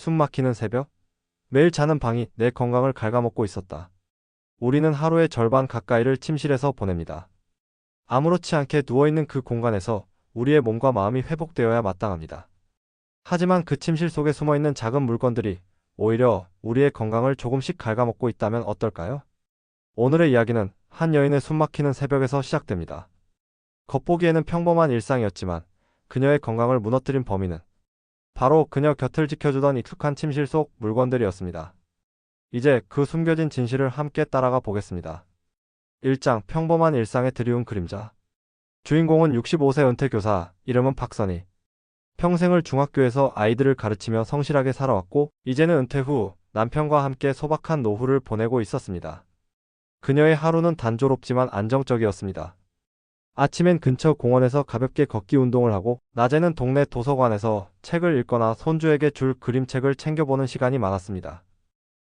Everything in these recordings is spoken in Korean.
숨 막히는 새벽? 매일 자는 방이 내 건강을 갉아먹고 있었다. 우리는 하루의 절반 가까이를 침실에서 보냅니다. 아무렇지 않게 누워있는 그 공간에서 우리의 몸과 마음이 회복되어야 마땅합니다. 하지만 그 침실 속에 숨어있는 작은 물건들이 오히려 우리의 건강을 조금씩 갉아먹고 있다면 어떨까요? 오늘의 이야기는 한 여인의 숨막히는 새벽에서 시작됩니다. 겉보기에는 평범한 일상이었지만 그녀의 건강을 무너뜨린 범인은 바로 그녀 곁을 지켜주던 익숙한 침실 속 물건들이었습니다. 이제 그 숨겨진 진실을 함께 따라가 보겠습니다. 1장 평범한 일상의 드리운 그림자. 주인공은 65세 은퇴 교사, 이름은 박선희. 평생을 중학교에서 아이들을 가르치며 성실하게 살아왔고 이제는 은퇴 후 남편과 함께 소박한 노후를 보내고 있었습니다. 그녀의 하루는 단조롭지만 안정적이었습니다. 아침엔 근처 공원에서 가볍게 걷기 운동을 하고 낮에는 동네 도서관에서 책을 읽거나 손주에게 줄 그림책을 챙겨보는 시간이 많았습니다.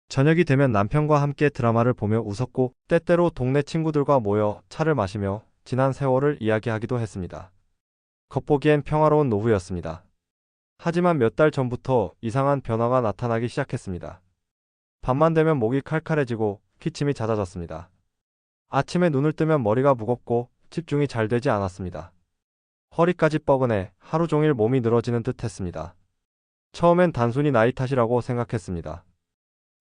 저녁이 되면 남편과 함께 드라마를 보며 웃었고 때때로 동네 친구들과 모여 차를 마시며 지난 세월을 이야기하기도 했습니다. 겉보기엔 평화로운 노후였습니다. 하지만 몇 달 전부터 이상한 변화가 나타나기 시작했습니다. 밤만 되면 목이 칼칼해지고 기침이 잦아졌습니다. 아침에 눈을 뜨면 머리가 무겁고 집중이 잘 되지 않았습니다. 허리까지 뻐근해 하루 종일 몸이 늘어지는 듯 했습니다. 처음엔 단순히 나이 탓이라고 생각했습니다.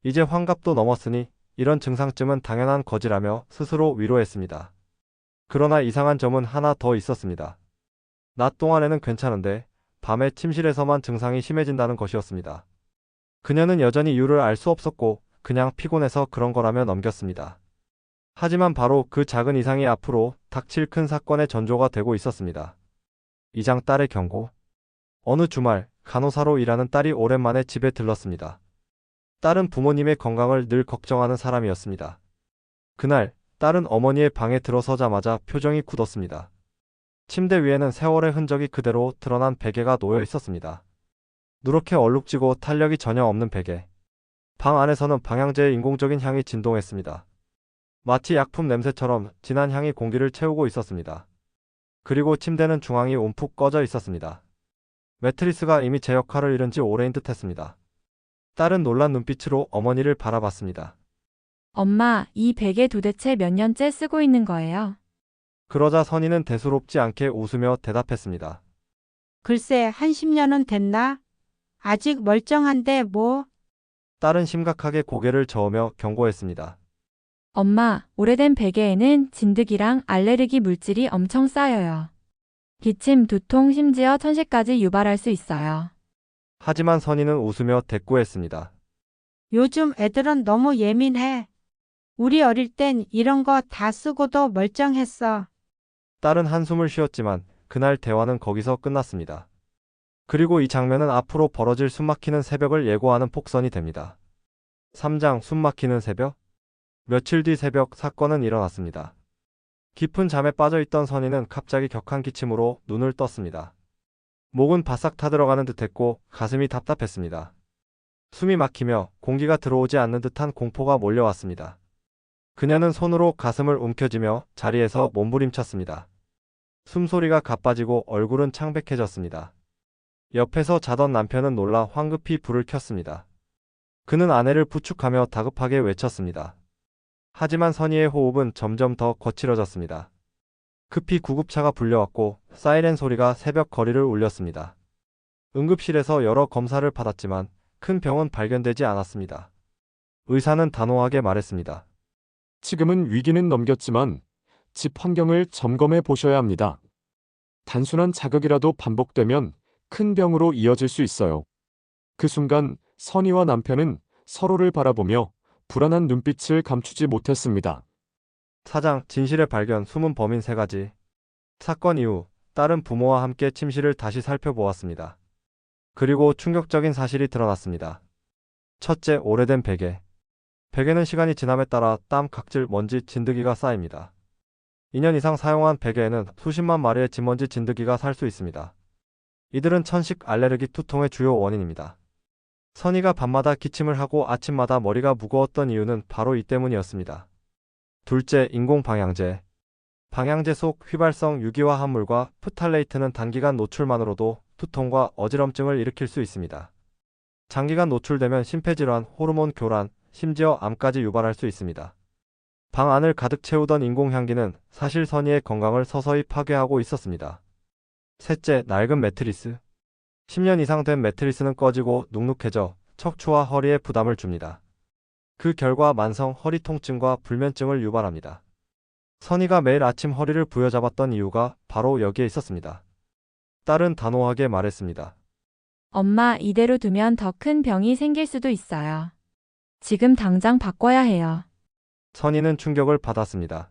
이제 환갑도 넘었으니 이런 증상쯤은 당연한 거지라며 스스로 위로했습니다. 그러나 이상한 점은 하나 더 있었습니다. 낮 동안에는 괜찮은데 밤에 침실에서만 증상이 심해진다는 것이었습니다. 그녀는 여전히 이유를 알 수 없었고 그냥 피곤해서 그런 거라며 넘겼습니다. 하지만 바로 그 작은 이상이 앞으로 닥칠 큰 사건의 전조가 되고 있었습니다. 2장 딸의 경고. 어느 주말 간호사로 일하는 딸이 오랜만에 집에 들렀습니다. 딸은 부모님의 건강을 늘 걱정하는 사람이었습니다. 그날 딸은 어머니의 방에 들어서자마자 표정이 굳었습니다. 침대 위에는 세월의 흔적이 그대로 드러난 베개가 놓여 있었습니다. 누렇게 얼룩지고 탄력이 전혀 없는 베개. 방 안에서는 방향제의 인공적인 향이 진동했습니다. 마치 약품 냄새처럼 진한 향이 공기를 채우고 있었습니다. 그리고 침대는 중앙이 움푹 꺼져 있었습니다. 매트리스가 이미 제 역할을 잃은 지 오래인 듯 했습니다. 딸은 놀란 눈빛으로 어머니를 바라봤습니다. 엄마, 이 베개 도대체 몇 년째 쓰고 있는 거예요? 그러자 선희는 대수롭지 않게 웃으며 대답했습니다. 글쎄, 한 10년은 됐나? 아직 멀쩡한데 뭐? 딸은 심각하게 고개를 저으며 경고했습니다. 엄마, 오래된 베개에는 진드기랑 알레르기 물질이 엄청 쌓여요. 기침, 두통, 심지어 천식까지 유발할 수 있어요. 하지만 선희는 웃으며 대꾸했습니다. 요즘 애들은 너무 예민해. 우리 어릴 땐 이런 거 다 쓰고도 멀쩡했어. 딸은 한숨을 쉬었지만 그날 대화는 거기서 끝났습니다. 그리고 이 장면은 앞으로 벌어질 숨막히는 새벽을 예고하는 폭선이 됩니다. 3장 숨막히는 새벽? 며칠 뒤 새벽 사건은 일어났습니다. 깊은 잠에 빠져있던 선희는 갑자기 격한 기침으로 눈을 떴습니다. 목은 바싹 타들어가는 듯했고 가슴이 답답했습니다. 숨이 막히며 공기가 들어오지 않는 듯한 공포가 몰려왔습니다. 그녀는 손으로 가슴을 움켜쥐며 자리에서 몸부림쳤습니다. 숨소리가 가빠지고 얼굴은 창백해졌습니다. 옆에서 자던 남편은 놀라 황급히 불을 켰습니다. 그는 아내를 부축하며 다급하게 외쳤습니다. 하지만 선희의 호흡은 점점 더 거칠어졌습니다. 급히 구급차가 불려왔고 사이렌 소리가 새벽 거리를 울렸습니다. 응급실에서 여러 검사를 받았지만 큰 병은 발견되지 않았습니다. 의사는 단호하게 말했습니다. 지금은 위기는 넘겼지만 집 환경을 점검해 보셔야 합니다. 단순한 자극이라도 반복되면 큰 병으로 이어질 수 있어요. 그 순간 선희와 남편은 서로를 바라보며 불안한 눈빛을 감추지 못했습니다. 4장 진실의 발견 숨은 범인 3가지. 사건 이후 딸은 부모와 함께 침실을 다시 살펴보았습니다. 그리고 충격적인 사실이 드러났습니다. 첫째, 오래된 베개. 베개는 시간이 지남에 따라 땀, 각질, 먼지, 진드기가 쌓입니다. 2년 이상 사용한 베개에는 수십만 마리의 진먼지 진드기가 살 수 있습니다. 이들은 천식, 알레르기, 두통의 주요 원인입니다. 선희가 밤마다 기침을 하고 아침마다 머리가 무거웠던 이유는 바로 이 때문이었습니다. 둘째, 인공 방향제. 방향제 속 휘발성 유기화 합물과 프탈레이트는 단기간 노출만으로도 두통과 어지럼증을 일으킬 수 있습니다. 장기간 노출되면 심폐질환, 호르몬 교란, 심지어 암까지 유발할 수 있습니다. 방 안을 가득 채우던 인공향기는 사실 선희의 건강을 서서히 파괴하고 있었습니다. 셋째, 낡은 매트리스. 10년 이상 된 매트리스는 꺼지고 눅눅해져 척추와 허리에 부담을 줍니다. 그 결과 만성 허리 통증과 불면증을 유발합니다. 선희가 매일 아침 허리를 부여잡았던 이유가 바로 여기에 있었습니다. 딸은 단호하게 말했습니다. 엄마, 이대로 두면 더 큰 병이 생길 수도 있어요. 지금 당장 바꿔야 해요. 선희는 충격을 받았습니다.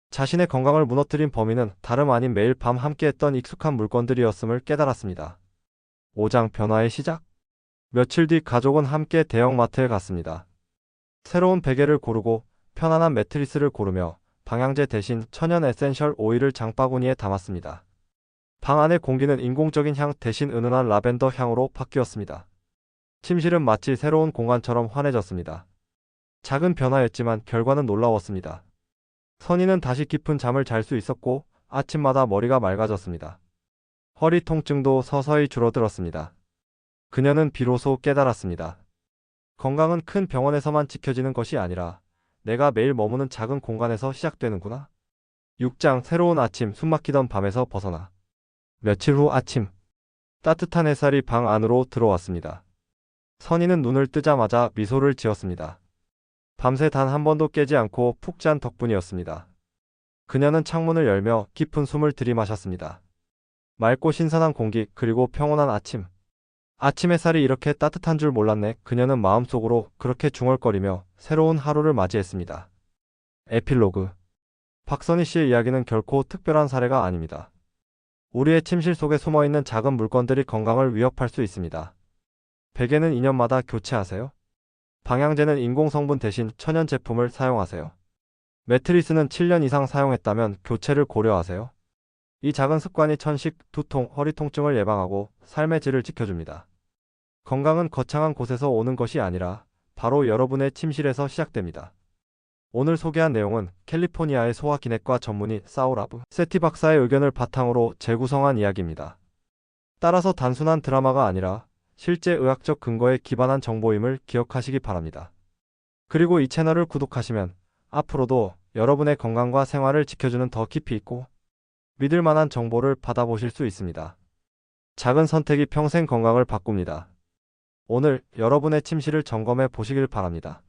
자신의 건강을 무너뜨린 범인은 다름 아닌 매일 밤 함께했던 익숙한 물건들이었음을 깨달았습니다. 5장 변화의 시작. 며칠 뒤 가족은 함께 대형마트에 갔습니다. 새로운 베개를 고르고 편안한 매트리스를 고르며 방향제 대신 천연 에센셜 오일을 장바구니에 담았습니다. 방 안의 공기는 인공적인 향 대신 은은한 라벤더 향으로 바뀌었습니다. 침실은 마치 새로운 공간처럼 환해졌습니다. 작은 변화였지만 결과는 놀라웠습니다. 선희는 다시 깊은 잠을 잘 수 있었고 아침마다 머리가 맑아졌습니다. 허리 통증도 서서히 줄어들었습니다. 그녀는 비로소 깨달았습니다. 건강은 큰 병원에서만 지켜지는 것이 아니라 내가 매일 머무는 작은 공간에서 시작되는구나. 6장 새로운 아침. 숨막히던 밤에서 벗어나. 며칠 후 아침. 따뜻한 햇살이 방 안으로 들어왔습니다. 선희는 눈을 뜨자마자 미소를 지었습니다. 밤새 단 한 번도 깨지 않고 푹 잔 덕분이었습니다. 그녀는 창문을 열며 깊은 숨을 들이마셨습니다. 맑고 신선한 공기, 그리고 평온한 아침. 아침 햇살이 이렇게 따뜻한 줄 몰랐네. 그녀는 마음속으로 그렇게 중얼거리며 새로운 하루를 맞이했습니다. 에필로그. 박선희 씨의 이야기는 결코 특별한 사례가 아닙니다. 우리의 침실 속에 숨어있는 작은 물건들이 건강을 위협할 수 있습니다. 베개는 2년마다 교체하세요. 방향제는 인공성분 대신 천연 제품을 사용하세요. 매트리스는 7년 이상 사용했다면 교체를 고려하세요. 이 작은 습관이 천식, 두통, 허리 통증을 예방하고 삶의 질을 지켜줍니다. 건강은 거창한 곳에서 오는 것이 아니라 바로 여러분의 침실에서 시작됩니다. 오늘 소개한 내용은 캘리포니아의 소화기내과 전문의 사우라브 세티 박사의 의견을 바탕으로 재구성한 이야기입니다. 따라서 단순한 드라마가 아니라 실제 의학적 근거에 기반한 정보임을 기억하시기 바랍니다. 그리고 이 채널을 구독하시면 앞으로도 여러분의 건강과 생활을 지켜주는 더 깊이 있고 믿을 만한 정보를 받아보실 수 있습니다. 작은 선택이 평생 건강을 바꿉니다. 오늘 여러분의 침실을 점검해 보시길 바랍니다.